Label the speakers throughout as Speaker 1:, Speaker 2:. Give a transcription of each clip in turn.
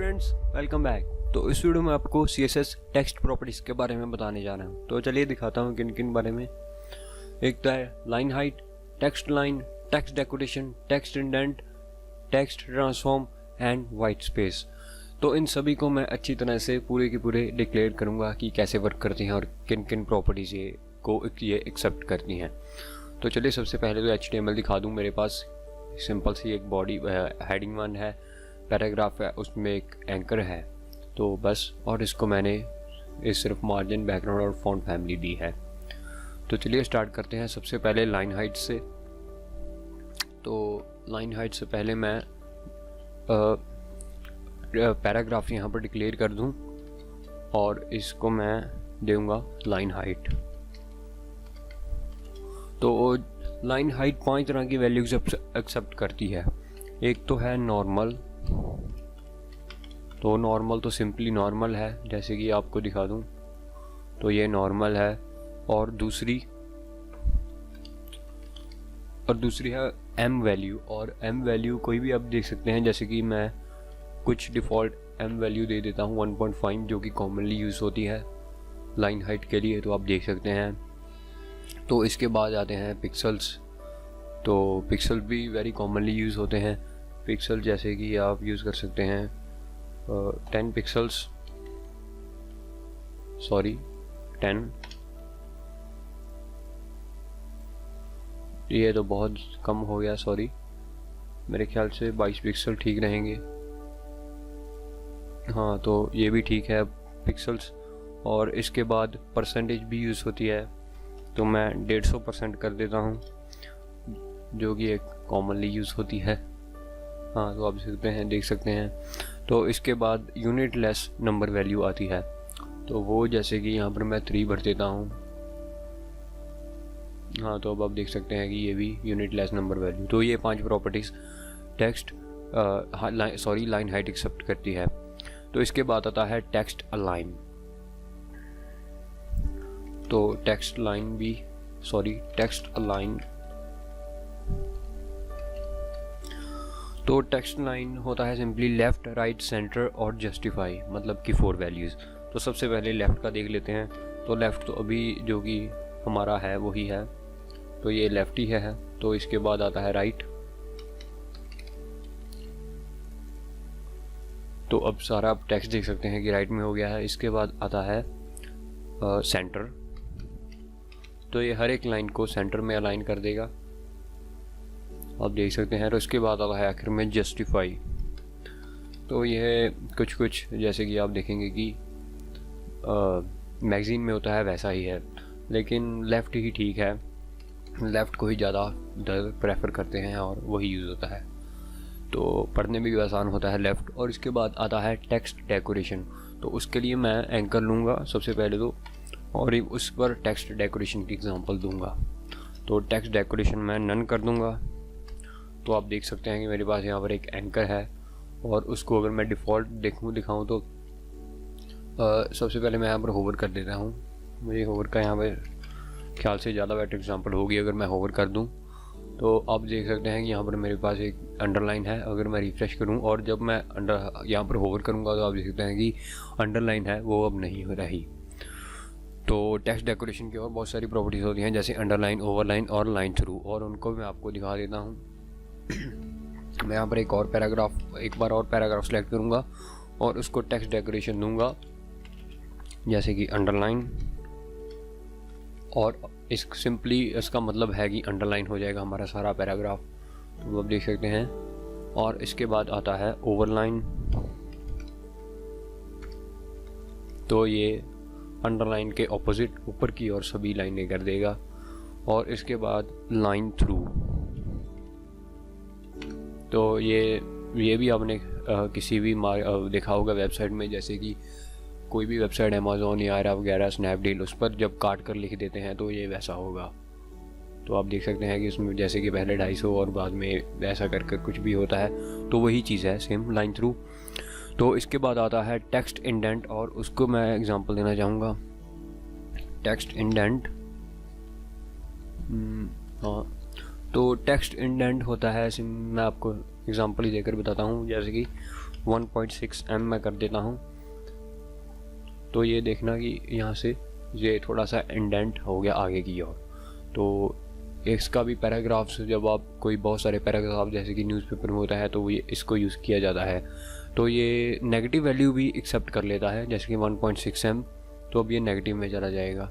Speaker 1: Friends, welcome back. तो इस video में आपको CSS टेक्स्ट प्रॉपर्टीज़ के बारे में बताने जा रहा हूँ। तो चलिए दिखाता हूँ किन किन बारे में। एक तो है line height, text line, text decoration, text indent, text transform and white space. तो इन सभी को मैं अच्छी तरह से पूरे के पूरे डिक्लेयर करूँगा कि कैसे वर्क करती हैं और किन किन प्रॉपर्टीज़ ये एक्सेप्ट करती हैं। तो चलिए सबसे पहले तो HTML दिखा दूँ। मेरे पास सिंपल सी एक बॉडी हेडिंग 1 है, पैराग्राफ है, उसमें एक एंकर है, तो बस। और इसको मैंने इस सिर्फ मार्जिन, बैकग्राउंड और फॉन्ट फैमिली दी है। तो चलिए स्टार्ट करते हैं सबसे पहले लाइन हाइट से। तो लाइन हाइट से पहले मैं पैराग्राफ यहाँ पर डिक्लेयर कर दूँ और इसको मैं दूँगा लाइन हाइट। तो लाइन हाइट 5 तरह की वैल्यूज एक्सेप्ट करती है। एक तो है नॉर्मल। तो नॉर्मल तो सिंपली नॉर्मल है, जैसे कि आपको दिखा दूं तो ये नॉर्मल है। और दूसरी है एम वैल्यू। और एम वैल्यू कोई भी आप देख सकते हैं, जैसे कि मैं कुछ डिफ़ॉल्ट एम वैल्यू दे देता हूँ 1.5, जो कि कॉमनली यूज़ होती है लाइन हाइट के लिए, तो आप देख सकते हैं। तो इसके बाद आते हैं पिक्सल्स। तो पिक्सल भी वेरी कॉमनली यूज़ होते हैं। पिक्सल जैसे कि आप यूज़ कर सकते हैं 10 पिक्सल्स, सॉरी 10, ये तो बहुत कम हो गया, सॉरी। मेरे ख्याल से 22 पिक्सल ठीक रहेंगे। हाँ, तो ये भी ठीक है पिक्सल्स। और इसके बाद परसेंटेज भी यूज़ होती है, तो मैं 150% कर देता हूँ, जो कि एक कॉमनली यूज़ होती है। हाँ, तो आप देख सकते हैं। तो इसके बाद यूनिट लेस नंबर वैल्यू आती है। तो वो जैसे कि यहाँ पर मैं 3 भर देता हूँ। हाँ, तो अब आप देख सकते हैं कि ये भी यूनिट लेस नंबर वैल्यू। तो ये 5 properties text line height accept करती है। तो इसके बाद आता है टेक्स्ट अलाइन। तो टेक्स्ट अलाइन। तो टेक्स्ट लाइन होता है सिंपली लेफ़्ट, राइट, सेंटर और जस्टिफाई, मतलब कि 4 वैल्यूज़। तो सबसे पहले लेफ़्ट का देख लेते हैं। तो लेफ़्ट तो अभी जो कि हमारा है वही है, तो ये लेफ़्ट ही है। तो इसके बाद आता है राइट। तो अब सारा आप टेक्स्ट देख सकते हैं कि राइट में हो गया है। इसके बाद आता है सेंटर। तो ये हर एक लाइन को सेंटर में अलाइन कर देगा, आप देख सकते हैं। और उसके बाद आता है आखिर में जस्टिफाई। तो यह कुछ जैसे कि आप देखेंगे कि मैगज़ीन में होता है वैसा ही है, लेकिन लेफ़्ट ही ठीक है। लेफ़्ट को ही ज़्यादा प्रेफर करते हैं और वही यूज़ होता है, तो पढ़ने में भी आसान होता है लेफ़्ट। और इसके बाद आता है टेक्स्ट डेकोरेशन। तो उसके लिए मैं एंकर लूँगा सबसे पहले तो, और उस पर टेक्स्ट डेकोरेशन की एग्जांपल दूंगा। तो टेक्स्ट डेकोरेशन मैं नन कर दूंगा। तो आप देख सकते हैं कि मेरे पास यहाँ पर एक एंकर है, और उसको अगर मैं डिफ़ॉल्ट दिखाऊं तो सबसे पहले मैं यहाँ पर होवर कर देता हूँ। मुझे होवर का यहाँ पर ख्याल से ज़्यादा बेटर एग्जांपल होगी अगर मैं होवर कर दूँ। तो आप देख सकते हैं कि यहाँ पर मेरे पास एक अंडरलाइन है। अगर मैं रिफ्रेश करूँ और जब मैं यहाँ पर होवर करूँगा तो आप देख सकते हैं कि अंडरलाइन है वो अब नहीं हो रही। तो टेक्स्ट डेकोरेशन की और बहुत सारी प्रॉपर्टीज़ होती हैं, जैसे अंडरलाइन, ओवरलाइन और लाइन थ्रू, और उनको मैं आपको दिखा देता हूँ। मैं यहाँ पर एक बार और पैराग्राफ सेलेक्ट करूँगा और उसको टेक्स्ट डेकोरेशन दूँगा, जैसे कि अंडरलाइन। और सिंपली इसका मतलब है कि अंडरलाइन हो जाएगा हमारा सारा पैराग्राफ, तो आप देख सकते हैं। और इसके बाद आता है ओवरलाइन। तो ये अंडरलाइन के ऑपोजिट ऊपर की और सभी लाइनें कर देगा। और इसके बाद लाइन थ्रू। तो ये भी आपने किसी भी देखा होगा वेबसाइट में, जैसे कि कोई भी वेबसाइट, अमेज़ॉन या वगैरह, स्नैपडील, उस पर जब काट कर लिख देते हैं तो ये वैसा होगा। तो आप देख सकते हैं कि उसमें जैसे कि पहले 250 और बाद में वैसा कर कुछ भी होता है, तो वही चीज़ है सेम लाइन थ्रू। तो इसके बाद आता है टेक्स्ट इंडेंट, और उसको मैं एग्जांपल देना चाहूँगा। टेक्स्ट इंडेंट, हाँ, तो टेक्स्ट इंडेंट होता है, मैं आपको एग्जांपल ही देकर बताता हूँ। जैसे कि 1.6 मैं कर देता हूँ। तो ये देखना कि यहाँ से ये थोड़ा सा इंडेंट हो गया आगे की ओर। तो इसका भी पैराग्राफ्स, जब आप कोई बहुत सारे पैराग्राफ जैसे कि न्यूज़पेपर में होता है तो ये इसको यूज़ किया जाता है। तो ये नेगेटिव वैल्यू भी एक्सेप्ट कर लेता है, जैसे कि 1.6 तो अब ये नेगेटिव में चला जाएगा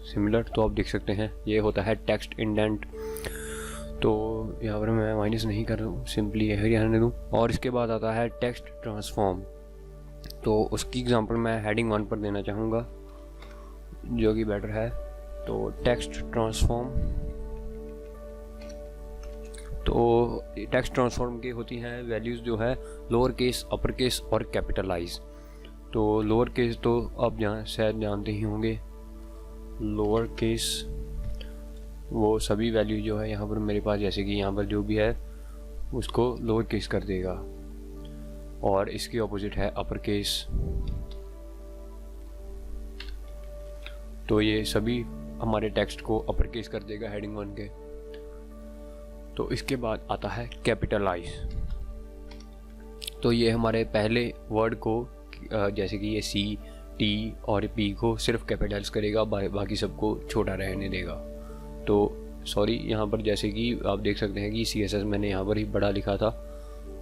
Speaker 1: सिमिलर। तो आप देख सकते हैं ये होता है टेक्स्ट इंडेंट। तो यहाँ पर मैं माइनस नहीं कर रहा हूँ, सिंपली यही रहने दूँ। और इसके बाद आता है टेक्स्ट ट्रांसफॉर्म। तो उसकी एग्जांपल मैं हेडिंग 1 पर देना चाहूँगा, जो कि बेटर है। तो टेक्स्ट ट्रांसफॉर्म, तो टेक्स्ट ट्रांसफॉर्म की होती हैं वैल्यूज़ जो है लोअर केस, अपर केस और कैपिटलाइज। तो लोअर केस तो आप शायद जानते ही होंगे, लोअर केस वो सभी वैल्यू जो है यहाँ पर मेरे पास, जैसे कि यहाँ पर जो भी है उसको लोअर केस कर देगा, और इसकी ऑपोजिट है अपर केस। तो ये सभी हमारे टेक्स्ट को अपर केस कर देगा हेडिंग 1 के। तो इसके बाद आता है कैपिटलाइज। तो ये हमारे पहले वर्ड को, जैसे कि ये सी, टी और पी को सिर्फ कैपिटल्स करेगा, बाकी सबको छोटा रहने देगा। तो सॉरी, यहाँ पर जैसे कि आप देख सकते हैं कि CSS मैंने यहाँ पर ही बड़ा लिखा था,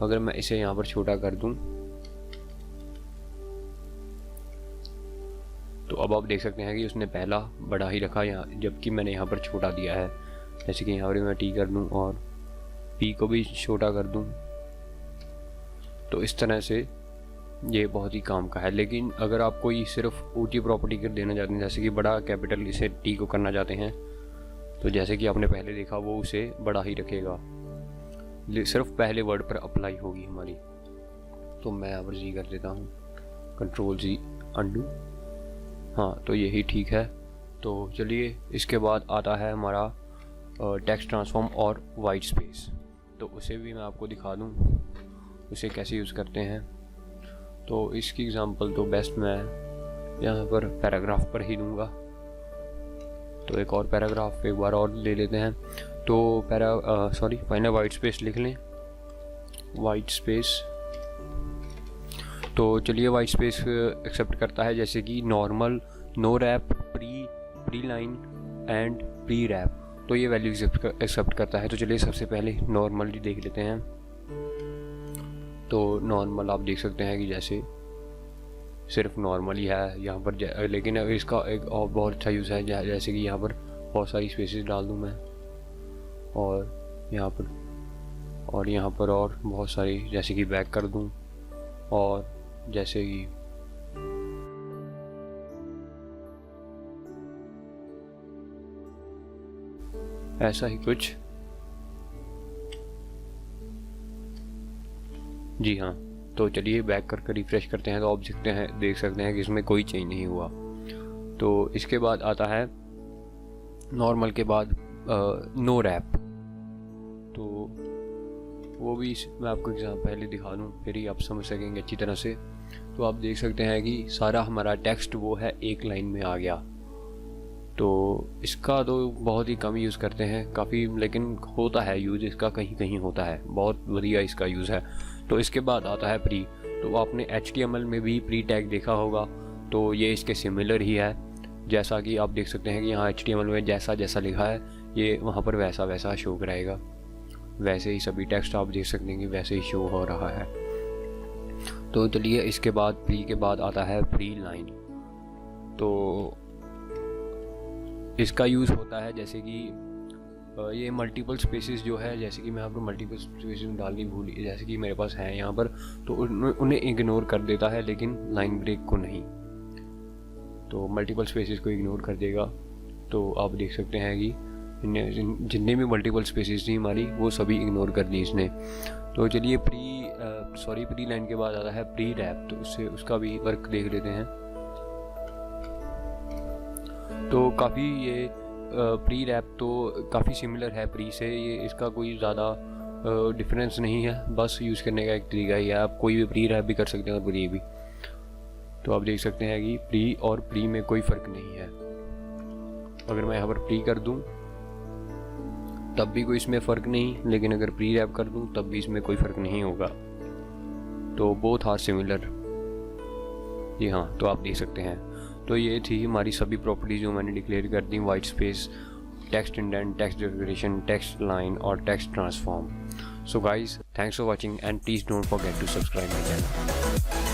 Speaker 1: अगर मैं इसे यहाँ पर छोटा कर दूँ तो अब आप देख सकते हैं कि उसने पहला बड़ा ही रखा यहाँ, जबकि मैंने यहाँ पर छोटा दिया है। जैसे कि यहाँ पर मैं टी कर दूँ और पी को भी छोटा कर दूँ। तो इस तरह से ये बहुत ही काम का है। लेकिन अगर आप कोई सिर्फ ऊटी प्रॉपर्टी कर देना चाहते हैं, जैसे कि बड़ा कैपिटल इसे टी को करना चाहते हैं, तो जैसे कि आपने पहले देखा वो उसे बड़ा ही रखेगा, सिर्फ पहले वर्ड पर अप्लाई होगी हमारी। तो मैं यहाँ पर जी कर देता हूँ, Ctrl+G अंडू। हाँ, तो यही ठीक है। तो चलिए इसके बाद आता है हमारा टेक्स्ट ट्रांसफॉर्म और वाइट स्पेस। तो उसे भी मैं आपको दिखा दूँ उसे कैसे यूज़ करते हैं। तो इसकी एग्ज़ाम्पल तो बेस्ट मैं यहाँ पर पैराग्राफ पर ही दूँगा। तो एक और पैराग्राफ एक बार और ले लेते हैं। तो पहले वाइट स्पेस लिख लें, वाइट स्पेस। तो चलिए वाइट स्पेस एक्सेप्ट करता है, जैसे कि normal, no wrap, pre line and pre wrap. तो ये वैल्यू एक्सेप्ट करता है। तो चलिए सबसे पहले नॉर्मल देख लेते हैं। तो नॉर्मल आप देख सकते हैं कि जैसे सिर्फ नॉर्मल ही है यहाँ पर, लेकिन इसका एक और बहुत अच्छा यूज़ है, जैसे कि यहाँ पर बहुत सारी स्पेसेस डाल दूँ मैं, और यहाँ पर और बहुत सारी, जैसे कि बैक कर दूँ, और जैसे कि ऐसा ही कुछ। जी हाँ, तो चलिए बैक करके रिफ्रेश करते हैं तो आप देख सकते हैं कि इसमें कोई चेंज नहीं हुआ। तो इसके बाद आता है नॉर्मल के बाद नो रैप। तो वो भी मैं आपको एग्जाम्पल पहले दिखा दूँ, फिर ही आप समझ सकेंगे अच्छी तरह से। तो आप देख सकते हैं कि सारा हमारा टेक्स्ट वो है एक लाइन में आ गया। तो इसका तो बहुत ही कम यूज़ करते हैं काफ़ी, लेकिन होता है यूज़ इसका, कहीं कहीं होता है, बहुत बढ़िया इसका यूज़ है। तो इसके बाद आता है प्री। तो आपने HTML में भी प्री टैग देखा होगा, तो ये इसके सिमिलर ही है। जैसा कि आप देख सकते हैं कि यहाँ HTML में जैसा जैसा लिखा है ये वहाँ पर वैसा वैसा शो कराएगा। वैसे ही सभी टेक्स्ट आप देख सकते हैं कि वैसे ही शो हो रहा है। तो चलिए इसके बाद प्री के बाद आता है प्री लाइन। तो इसका यूज़ होता है जैसे कि ये मल्टीपल स्पेसेस जो है, जैसे कि मैं आपको मल्टीपल स्पेसेस डालनी भूली, जैसे कि मेरे पास है यहाँ पर, तो उन्हें इग्नोर कर देता है लेकिन लाइन ब्रेक को नहीं। तो मल्टीपल स्पेसेस को इग्नोर कर देगा। तो आप देख सकते हैं कि जितने भी मल्टीपल स्पेसेस थी हमारी वो सभी इग्नोर कर दी इसने। तो चलिए प्री लाइन के बाद आता है प्री रैप। तो उसका भी वर्क देख लेते हैं। तो काफ़ी ये प्री रैप तो काफ़ी सिमिलर है प्री से, ये इसका कोई ज़्यादा डिफरेंस नहीं है, बस यूज़ करने का एक तरीका ही है। आप कोई भी प्री रैप भी कर सकते हैं और प्री भी। तो आप देख सकते हैं कि प्री और प्री में कोई फ़र्क नहीं है। अगर मैं यहाँ पर प्री कर दूँ तब भी कोई इसमें फ़र्क नहीं, लेकिन अगर प्री रैप कर दूँ तब भी इसमें कोई फ़र्क नहीं होगा। तो बोथ आर सिमिलर। जी हाँ, तो आप देख सकते हैं। तो ये थी हमारी सभी प्रॉपर्टीज जो मैंने डिक्लेयर कर दी, white space, text indent, text decoration, text line और text transform. So guys, thanks for watching and please don't forget to subscribe my channel.